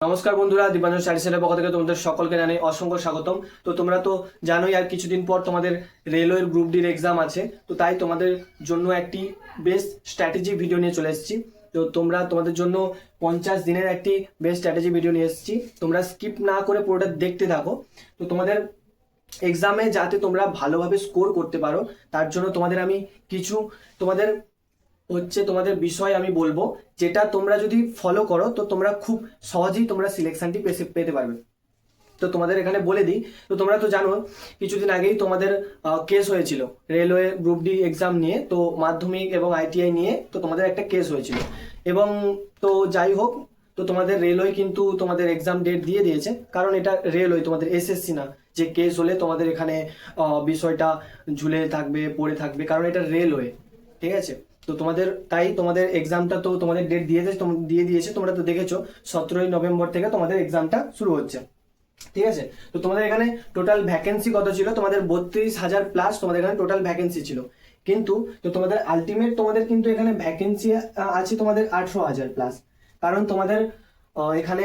নমস্কার বন্ধুরা, দীপাঞ্জন স্টাডি সেন্টারের পক্ষ থেকে তোমাদের সকলকে জানাই অসংখ্য স্বাগতম। তো তোমরা তো জানোই আর কিছুদিন পর তোমাদের রেলওয়ের গ্রুপ ডির এক্সাম আছে। তো তাই তোমাদের জন্য একটি বেস্ট স্ট্র্যাটেজি ভিডিও নিয়ে চলে এসেছি। তো তোমাদের জন্য 50 দিনের একটি বেস্ট স্ট্র্যাটেজি ভিডিও নিয়ে এসেছি। তোমরা স্কিপ না করে পুরোটা দেখতে থাকো। তো তোমাদের এক্সামে যাতে তোমরা ভালোভাবে স্কোর করতে পারো, তার জন্য তোমাদের আমি কিছু তোমাদের বিষয় আমি বলবো, যেটা তোমরা যদি ফলো করো তো তোমরা খুব সহজেই তোমরা সিলেকশনটি পেতে পারবে। তো তোমাদের এখানে বলে দিই, তো তোমরা তো জানো কিছুদিন আগেই তোমাদের কেস হয়েছিল রেলওয়ে গ্রুপ ডি এক্সাম নিয়ে। তো মাধ্যমিক এবং আইটিআই নিয়ে তো তোমাদের একটা কেস হয়েছিল। এবং তো যাই হোক, তো তোমাদের রেলওয়ে কিন্তু তোমাদের এক্সাম ডেট দিয়ে দিয়েছে, কারণ এটা রেলওয়ে, তোমাদের এসএসসি না যে কেস হলে তোমাদের এখানে বিষয়টা ঝুলে থাকবে, পড়ে থাকবে, কারণ এটা রেলওয়ে। ঠিক আছে, তো তোমাদের এক্সামটা তো তোমাদের ডেট দিয়ে দিয়েছে, তোমরা তো দেখেছো 17ই নভেম্বর থেকে তোমাদের এক্সামটা শুরু হচ্ছে। ঠিক আছে, তো তোমাদের এখানে টোটাল ভ্যাকেন্সি কত ছিল? তোমাদের 32,000 প্লাস তোমাদের এখানে টোটাল ভ্যাকেন্সি ছিল। কিন্তু তো তোমাদের আলটিমেট তোমাদের কিন্তু এখানে ভ্যাকেন্সি আছে তোমাদের 18,000 প্লাস। কারণ তোমাদের এখানে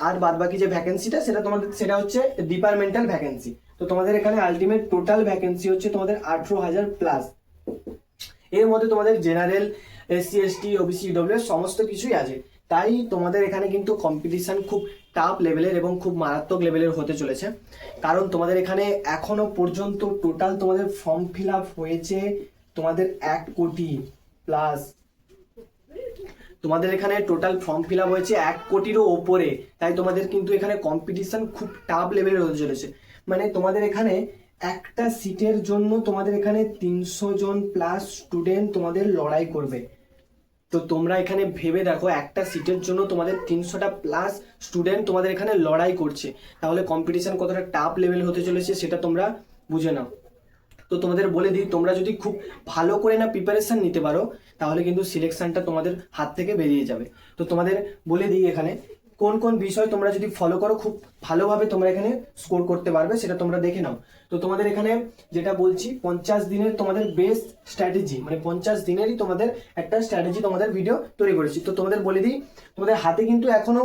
আর বাদ বাকি যে ভ্যাকেন্সিটা সেটা হচ্ছে ডিপার্টমেন্টাল ভ্যাকেন্সি। তো তোমাদের এখানে আলটিমেট টোটাল ভ্যাকেন্সি হচ্ছে তোমাদের 18,000 প্লাস। এর মধ্যে তোমাদের general, SC ST, OBC, EW সমস্ত কিছুই আছে। তাই তোমাদের এখানে কিন্তু কম্পিটিশন খুব টাফ লেভেলের এবং খুব মারাত্মক লেভেলের হতে চলেছে। কারণ তোমাদের এখানে এখনো পর্যন্ত টোটাল তোমাদের ফর্ম ফিল আপ হয়েছে তোমাদের 1 কোটি প্লাস। তোমাদের এখানে টোটাল ফর্ম ফিল আপ হয়েছে 1 কোটিরও ওপরে। তাই তোমাদের কিন্তু এখানে কম্পিটিশন খুব টাফ লেভেলের হতে চলেছে। মানে তোমাদের এখানে একটা সিটের জন্য তোমাদের এখানে 300 জন প্লাস স্টুডেন্ট তোমাদের লড়াই করবে। তো তোমরা এখানে ভেবে দেখো, একটা সিটের জন্য তোমাদের 300টা প্লাস স্টুডেন্ট তোমাদের এখানে লড়াই করছে। তাহলে কম্পিটিশন কতটা টাফ লেভেল হতে চলেছে সেটা তোমরা বুঝে নাও। তো তোমাদের বলে দিই, তোমরা যদি খুব ভালো করে না প্রিপারেশন নিতে পারো, তাহলে কিন্তু সিলেকশনটা তোমাদের হাত থেকে বেরিয়ে যাবে। তো তোমাদের বলে দিই এখানে কোন কোন বিষয় তোমরা যদি ফলো করো খুব ভালোভাবে তোমরা এখানে স্কোর করতে পারবে, সেটা তোমরা দেখে নাও। তো তোমাদের এখানে যেটা বলছি, 50 দিনের তোমাদের বেস্ট স্ট্র্যাটেজি, মানে 50 দিনেরই তোমাদের একটা স্ট্র্যাটেজি তোমাদের ভিডিও তৈরি করেছি। তো তোমাদের বলে দিই, তোমাদের হাতে কিন্তু এখনো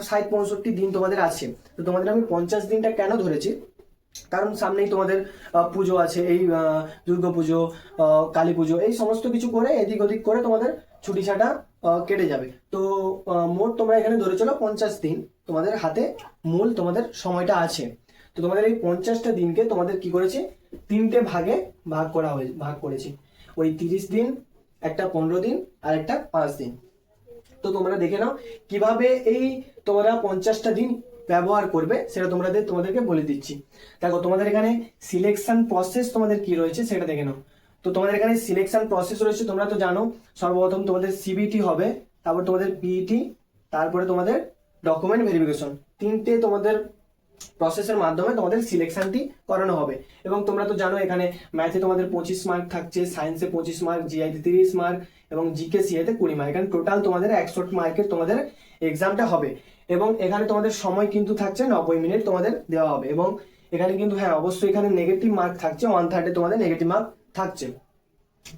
60-65 দিন তোমাদের আছে। তো তোমাদের আমি 50 দিনটা কেন ধরেছি, কারণ সামনেই তোমাদের পুজো আছে, এই দুর্গা পুজো, কালী পুজো, এই সমস্ত কিছু করে এদিক ওদিক করে তোমাদের ছুটি ছাটা কেটে যাবে। তো মোট তোমরা এখানে ধরে চলো 50 দিন তোমাদের হাতে মূল তোমাদের সময়টা আছে। তো তোমাদের এই 50টা দিনকে তোমাদের কি করেছে, 3টে ভাগে ভাগ করেছি। ওই 30 দিন, একটা 15 দিন, আর একটা 5 দিন। তো তোমরা দেখে নাও কিভাবে এই তোমরা 50টা দিন ব্যবহার করবে, সেটা তোমাদেরকে বলে দিচ্ছি। দেখো তোমাদের এখানে সিলেকশন প্রসেস তোমাদের কি রয়েছে সেটা দেখে নাও। তো তোমাদের এখানে সিলেকশন প্রসেস রয়েছে, তোমরা তো জানো সর্বপ্রথম তোমাদের সিবিটি হবে, তারপর তোমাদের পিইটি, তারপরে তোমাদের ডকুমেন্ট ভেরিফিকেশন। 3টে তোমাদের প্রসেসের মাধ্যমে তোমাদের সিলেকশনটি করানো হবে। এবং তোমরা তো জানো এখানে ম্যাথে তোমাদের 25 মার্ক থাকছে, সায়েন্সে 25 মার্ক, জিআইতে 30 মার্ক এবং জিকে সিএতে 20 মার্ক। এখানে টোটাল তোমাদের 61 মার্কের তোমাদের এক্সামটা হবে। এবং এখানে তোমাদের সময় কিন্তু থাকছে 90 মিনিট তোমাদের দেওয়া হবে। এবং এখানে কিন্তু হ্যাঁ অবশ্যই এখানে নেগেটিভ মার্ক থাকছে, 1/3 তোমাদের নেগেটিভ মার্ক থাকছে।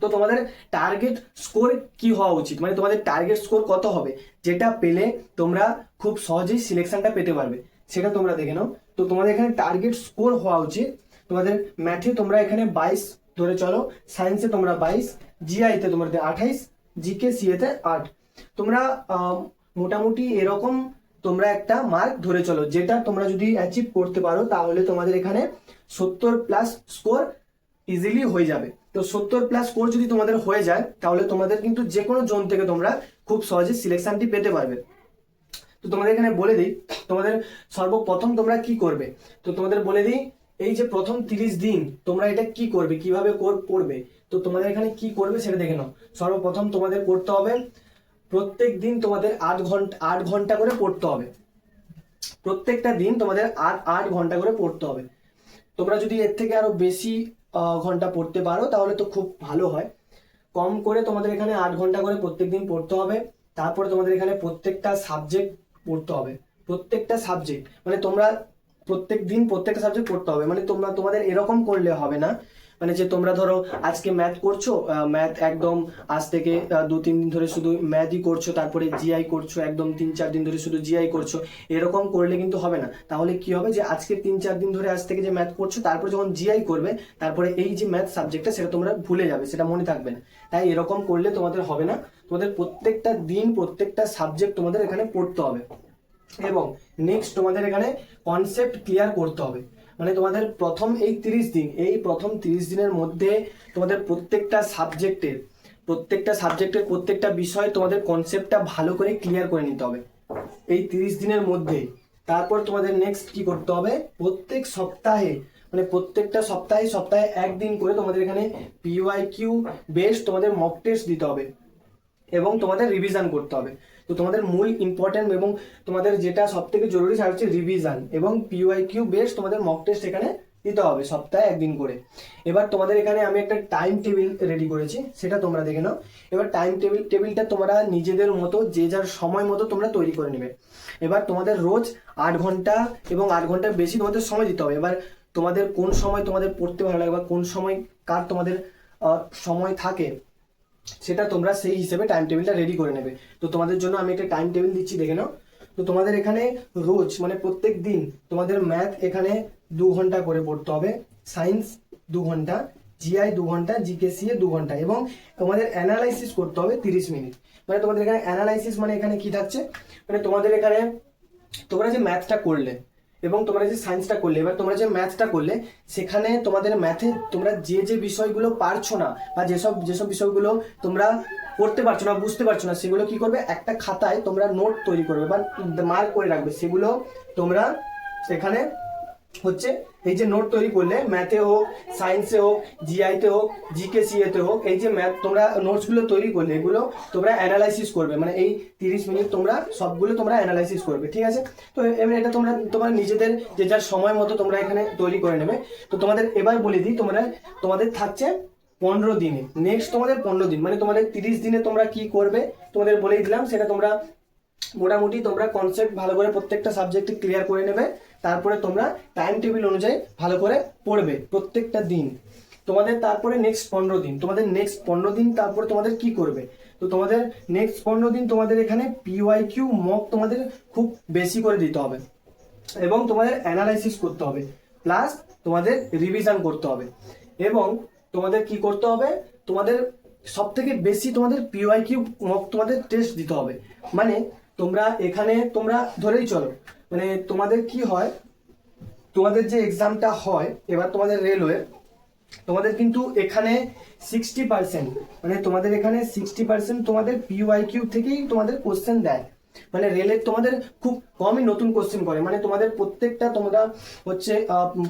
তো তোমাদের টার্গেট স্কোর কি হওয়া উচিত, মানে তোমাদের টার্গেট স্কোর কত হবে, যেটা পেলে তোমরা খুব সহজেই সিলেকশনটা পেতে পারবে, সেটা তোমরা দেখে নাও। তো তোমাদের এখানে টার্গেট স্কোর হওয়া উচিত, তোমাদের ম্যাথে তোমরা এখানে 22 ধরে চলো, সায়েন্সে তোমরা 22, জিআইতে তোমাদের 28, জিকে সিএতে 8। তোমরা মোটামুটি এরকম তোমরা একটা মার্ক ধরে চলো, যেটা তোমরা যদি অ্যাচিভ করতে পারো তাহলে তোমাদের এখানে 70 প্লাস স্কোর ইজিলি হয়ে যাবে। তো 70 প্লাস স্কোর যদি তোমাদের হয়ে যায়, তাহলে তোমাদের কিন্তু যে কোনো জোন থেকে তোমরা খুব সহজে সিলেকশনটি পেতে পারবে। তো তোমাদের এখানে বলে দিই, তোমাদের সর্বপ্রথম তোমরা কি করবে। তো তোমাদের বলে দিই, এই যে প্রথম 30 দিন তোমরা এটা কি করবে, কিভাবে পড়বে। তো তোমাদের এখানে কি করবে সেটা দেখে নাও। সর্বপ্রথম তোমাদের পড়তে হবে, প্রত্যেক দিন তোমাদের 8 ঘন্টা করে পড়তে হবে। প্রত্যেকটা দিন তোমাদের 8 ঘন্টা করে পড়তে হবে। তোমরা যদি এর থেকে আরো বেশি ঘন্টা পড়তে পারো তাহলে তো খুব ভালো হয়। কম করে তোমাদের এখানে 8 ঘন্টা করে প্রত্যেকদিন পড়তে হবে। তারপরে তোমাদের এখানে প্রত্যেকটা সাবজেক্ট পড়তে হবে। প্রত্যেকটা সাবজেক্ট মানে তোমরা প্রত্যেক দিন প্রত্যেকটা সাবজেক্ট পড়তে হবে। মানে তোমাদের এরকম করলে হবে না, মানে যে তোমরা ধরো আজকে ম্যাথ করছো, ম্যাথ একদম আজ থেকে 2-3 দিন ধরে শুধু ম্যাথই করছো, তারপরে জিআই করছো, একদম 3-4 দিন ধরে শুধু জিআই করছো, এরকম করলে কিন্তু হবে না। তাহলে কি হবে যে আজকে 3-4 দিন ধরে আজ থেকে যে ম্যাথ করছো, তারপর যখন জিআই করবে তারপরে এই যে ম্যাথ সাবজেক্টটা সেটা তোমরা ভুলে যাবে, সেটা মনে থাকবে না। তাই এরকম করলে তোমাদের হবে না, তোমাদের প্রত্যেকটা দিন প্রত্যেকটা সাবজেক্ট তোমাদের এখানে পড়তে হবে। এবং নেক্সট তোমাদের এখানে কনসেপ্ট ক্লিয়ার করতে হবে। মানে তোমাদের প্রথম এই 30 দিনের মধ্যে তোমাদের প্রত্যেকটা সাবজেক্টের প্রত্যেকটা বিষয় তোমাদের কনসেপ্টটা ভালো করে ক্লিয়ার করে নিতে হবে এই 30 দিনের মধ্যে। তারপর তোমাদের নেক্সট কি করতে হবে, প্রত্যেক সপ্তাহে মানে প্রত্যেকটা সপ্তাহে একদিন করে তোমাদের এখানে পিওয়াইকিউ বেস তোমাদের মক টেস্ট দিতে হবে এবং তোমাদের রিভিশন করতে হবে। তো তোমাদের মূল ইম্পর্টেন্ট এবং তোমাদের যেটা সব থেকে জরুরি সেটা হচ্ছে রিভিশন এবং পিওয়াইকিউ বেস তোমাদের মক টেস্ট এখানে দিতে হবে সপ্তাহে একদিন করে। এবার তোমাদের এখানে আমি একটা টাইম টেবিল রেডি করেছি, সেটা তোমরা দেখে নাও। এবার টাইম টেবিলটা তোমরা নিজেদের মতো যে যার সময় মতো তোমরা তৈরি করে নেবে। এবার তোমাদের রোজ 8 ঘন্টা এবং 8 ঘন্টার বেশি তোমাদের সময় দিতে হবে। এবার তোমাদের কোন সময় তোমাদের পড়তে ভালো লাগে বা কোন সময় কার তোমাদের সময় থাকে, সেটা তোমরা সেই হিসেবে টাইম টেবিলটা রেডি করে নেবে। তো তোমাদের জন্য আমি একটা টাইম টেবিল দিচ্ছি, দেখে নাও। তো তোমাদের এখানে রোজ মানে প্রত্যেক দিন তোমাদের ম্যাথ এখানে 2 ঘন্টা করে পড়তে হবে, সায়েন্স 2 ঘন্টা, জিআই 2 ঘন্টা, জিকেসিএ 2 ঘন্টা এবং তোমাদের অ্যানালাইসিস করতে হবে 30 মিনিট। মানে তোমাদের এখানে অ্যানালাইসিস মানে এখানে কি থাকছে, মানে তোমাদের এখানে তোমরা যে ম্যাথটা করলে এবং তোমরা যে সায়েন্সটা করলে, এবার তোমরা যে ম্যাথটা করলে সেখানে তোমাদের ম্যাথে তোমরা যে বিষয়গুলো পারছো না বা যেসব বিষয়গুলো তোমরা করতে পারছো না, বুঝতে পারছো না, সেগুলো কি করবে, একটা খাতায় তোমরা নোট তৈরি করবে বা মার্ক করে রাখবে। সেগুলো তোমরা সেখানে হচ্ছে এই যে নোট তৈরি করলে, ম্যাথে হোক, সায়েন্সে হোক, জিআইতে হোক, জিকেসিএতে হোক, এই যে ম্যাথ তোমরা নোটসগুলো তৈরি করলে এগুলো তোমরা অ্যানালাইসিস করবে। মানে এই 30 মিনিট তোমরা সবগুলো তোমরা অ্যানালাইসিস করবে, ঠিক আছে? তো এবার এটা তোমার নিজেদের যে যার সময় মতো তোমরা এখানে তৈরি করে নেবে। তো তোমাদের এবার বলে দিই, তোমাদের থাকছে 15 দিনে, নেক্সট তোমাদের 15 দিন, মানে তোমাদের 30 দিনে তোমরা কি করবে তোমাদের বলেই দিলাম। সেটা তোমরা মোটামুটি তোমরা কনসেপ্ট ভালো করে প্রত্যেকটা সাবজেক্টে ক্লিয়ার করে নেবে, তারপরে তোমরা টাইম টেবিল অনুযায়ী ভালো করে পড়বে প্রত্যেকটা দিন। তোমাদের তারপরে নেক্সট 15 দিন তারপরে তোমাদের কি করবে, তো তোমাদের নেক্সট 15 দিন তোমাদের এখানে পিওয়াইকিউ মক তোমাদের খুব বেশি করে দিতে হবে এবং তোমাদের অ্যানালাইসিস করতে হবে, প্লাস তোমাদের রিভিশন করতে হবে। এবং তোমাদের কি করতে হবে, তোমাদের সব থেকে বেশি তোমাদের পিওয়াইকিউ মক তোমাদের টেস্ট দিতে হবে। মানে তোমরা এখানে তোমরা ধরেই চলো, মানে তোমাদের কি হয়, তোমাদের যে এক্সামটা হয় এবার তোমাদের রেলওয়ে, তোমাদের কিন্তু এখানে 60%, মানে তোমাদের এখানে 60% তোমাদের পিওয়াইকিউ থেকেই তোমাদের কোশ্চেন দেয়। মানে রেলের তোমাদের খুব কমই নতুন কোশ্চেন করে, মানে তোমাদের প্রত্যেকটা তোমরা হচ্ছে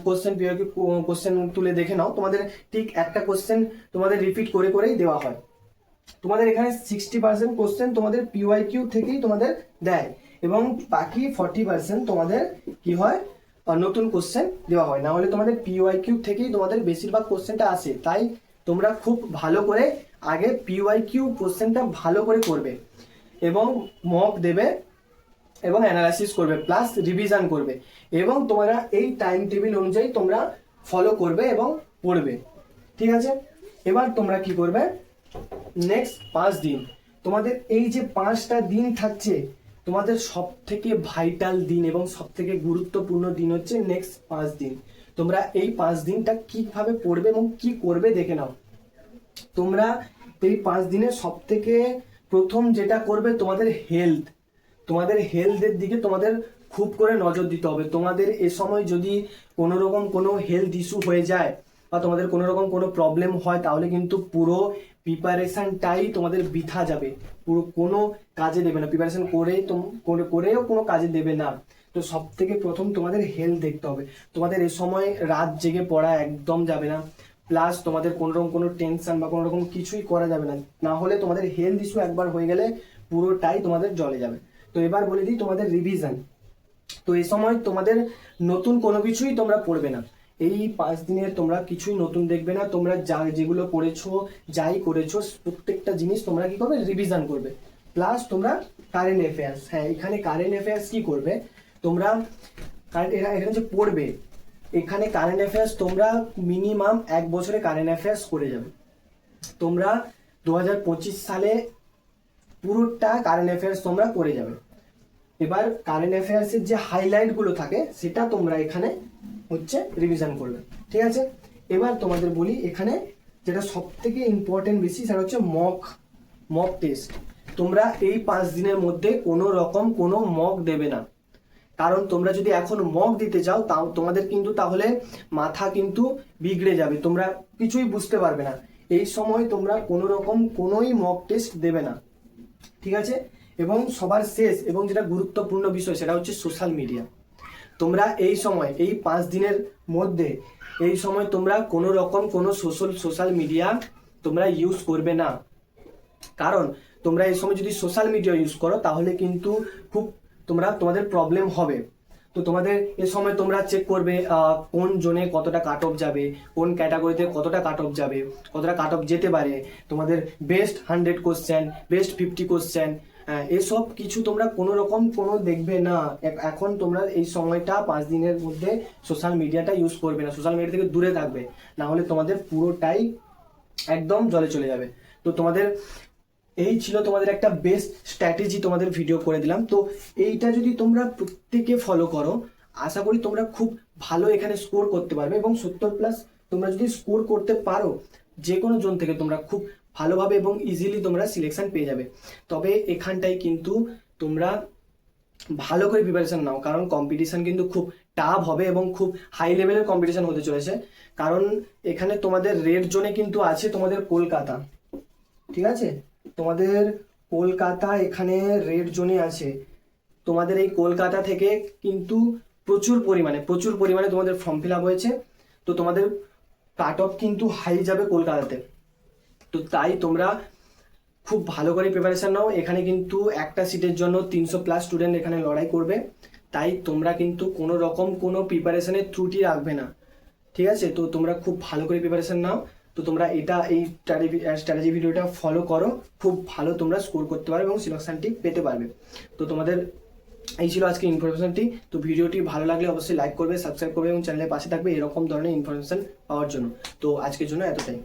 কোশ্চেন পিওয়াইকিউ কোশ্চেন তুলে দেখে নাও, তোমাদের ঠিক একটা কোশ্চেন তোমাদের রিপিট করে করেই দেওয়া হয়। তোমাদের এখানে 60% কোশ্চেন তোমাদের পিওয়াইকিউ থেকেই তোমাদের দেয় এবং বাকি 40% তোমাদের কি হয়, নতুন কোশ্চেন দেওয়া হয়। না হলে তোমাদের পিওয়াইকিউ থেকেই তোমাদের বেশিরভাগ কোশ্চেনটা আসে। তাই তোমরা খুব ভালো করে আগে পিওয়াইকিউ কোশ্চেনটা ভালো করে করবে এবং মক দেবে এবং অ্যানালাইসিস করবে, প্লাস রিভিশন করবে এবং তোমরা এই টাইম টেবিল অনুযায়ী তোমরা ফলো করবে এবং পড়বে, ঠিক আছে? এবার তোমরা কি করবে, নেক্সট 5 দিন তোমাদের এই যে 5টা দিন থাকছে, তোমাদের সব থেকে ভাইটাল দিন এবং সব থেকে গুরুত্বপূর্ণ দিন হচ্ছে নেক্সট 5 দিন। তোমরা এই 5 দিনটা কিভাবে পড়বে এবং কি করবে দেখে নাও। তোমরা এই 5 দিনে সব থেকে প্রথম যেটা করবে, তোমাদের হেলথের দিকে তোমাদের খুব করে নজর দিতে হবে। তোমাদের এ সময় যদি কোনো রকম কোনো হেলথ ইস্যু হয়ে যায় বা তোমাদের কোনো রকম কোনো প্রবলেম হয়, তাহলে কিন্তু পুরো প্রিপারেশনটাই তোমাদের বৃথা যাবে, পুরো কোনো কাজে দেবে না, প্রিপারেশন করেও কোনো কাজে দেবে না। তো সব থেকে প্রথম তোমাদের হেলথ দেখতে হবে। তোমাদের এ সময় রাত জেগে পড়া একদম যাবে না, প্লাস তোমাদের কোনো রকম কোনো টেনশন বা কোনো রকম কিছুই করা যাবে না, না হলে তোমাদের হেলথ ইস্যু একবার হয়ে গেলে পুরোটাই তোমাদের জলে যাবে। তো এবার বলে দিই তোমাদের রিভিশন। তো এই সময় তোমাদের নতুন কোনো কিছুই তোমরা পড়বে না, এই 5 দিনে তোমরা কিছুই নতুন দেখবে না। তোমরা যেগুলো পড়েছো, যাই করেছো, প্রত্যেকটা জিনিস তোমরা কি করবে, রিভিশন করবে, প্লাস তোমরা কারেন্ট অ্যাফেয়ার্স। হ্যাঁ, এখানে কারেন্ট অ্যাফেয়ার্স কি করবে তোমরা, এখানে যে পড়বে এখানে কারেন্ট অ্যাফেয়ার্স তোমরা মিনিমাম 1 বছরে কারেন্ট অ্যাফেয়ার্স করে যাবে। তোমরা 2025 সালে পুরোটা কারেন্ট অ্যাফেয়ার্স তোমরা করে যাবে। এবার কারেন্ট অ্যাফেয়ার্সের যে হাইলাইটগুলো থাকে সেটা তোমরা এখানে হচ্ছে রিভিশন করবে, ঠিক আছে। এবার তোমাদের বলি এখানে যেটা সব থেকে ইম্পর্টেন্ট বেশি সেটা হচ্ছে মক টেস্ট। তোমরা এই 5 দিনের মধ্যে কোনো রকম কোনো মক দেবে না, কারণ তোমরা যদি এখন মক দিতে চাও তাও তোমাদের কিন্তু তাহলে মাথা কিন্তু বিগড়ে যাবে, তোমরা কিছুই বুঝতে পারবে না। এই সময় তোমরা কোনো রকম কোনোই মক টেস্ট দেবে না, ঠিক আছে। এবং সবার শেষ এবং যেটা গুরুত্বপূর্ণ বিষয় সেটা হচ্ছে সোশ্যাল মিডিয়া। তোমরা এই সময় এই 5 দিনের মধ্যে এই সময় তোমরা কোনো রকম কোনো সোশ্যাল মিডিয়া তোমরা ইউজ করবে না, কারণ তোমরা এই সময় যদি সোশ্যাল মিডিয়া ইউজ করো তাহলে কিন্তু খুব তোমাদের প্রবলেম হবে। তো তোমাদের এই সময় তোমরা চেক করবে কোন জোনে কতটা কাট অফ যাবে, কোন ক্যাটাগরিতে কতটা কাট অফ যাবে, কতটা কাট অফ যেতে পারে, তোমাদের বেস্ট 100 কোশ্চেন, বেস্ট 50 কোশ্চেন, এসব কিছু তোমরা কোনো রকম কোনো দেখবে না। এখন তোমরা এই সময়টা 5 দিনের মধ্যে সোশ্যাল মিডিয়াটা ইউজ করবে না, সোশ্যাল মিডিয়া থেকে দূরে থাকবে, না হলে তোমাদের পুরোটাই একদম জলে চলে যাবে। তো তোমাদের এই ছিল তোমাদের একটা বেস্ট স্ট্র্যাটেজি তোমাদের ভিডিও করে দিলাম। তো এইটা যদি তোমরা প্রত্যেকে ফলো করো আশা করি তোমরা খুব ভালো এখানে স্কোর করতে পারবে, এবং 70+ তোমরা যদি স্কোর করতে পারো যে কোনো জোন থেকে তোমরা খুব ভালোভাবে এবং ইজিলি তোমরা সিলেকশন পেয়ে যাবে। তবে এখানটাই কিন্তু তোমরা ভালো করে প্রিপারেশন নাও, কারণ কম্পিটিশন কিন্তু খুব টাফ হবে এবং খুব হাই লেভেলের কম্পিটিশন হতে চলেছে। কারণ এখানে তোমাদের রেড জোনে কিন্তু আছে তোমাদের কলকাতা, ঠিক আছে, তোমাদের কলকাতা এখানে রেড জোনে আছে। তোমাদের এই কলকাতা থেকে কিন্তু প্রচুর পরিমাণে তোমাদের ফর্ম ফিল আপ হয়েছে, তো তোমাদের কাট অফ কিন্তু হাই যাবে কলকাতাতে। তো তাই তোমরা খুব ভালো করে প্রিপারেশন নাও। এখানে কিন্তু একটা সিটের জন্য 300+ স্টুডেন্ট এখানে লড়াই করবে, তাই তোমরা কিন্তু কোনো রকম কোনো প্রিপারেশনের ত্রুটি রাখবে না, ঠিক আছে। তো তোমরা খুব ভালো করে প্রিপারেশন নাও। তো তোমরা এই স্ট্র্যাটেজি ভিডিওটা ফলো করো, খুব ভালো তোমরা স্কোর করতে পারবে এবং সিলেকশনটি পেতে পারবে। তো তোমাদের এই ছিল আজকে ইনফরমেশনটি। তো ভিডিওটি ভালো লাগলে অবশ্যই লাইক করবে, সাবস্ক্রাইব করবে এবং চ্যানেলের পাশে থাকবে এরকম ধরনের ইনফরমেশন পাওয়ার জন্য। তো আজকের জন্য এতটাই।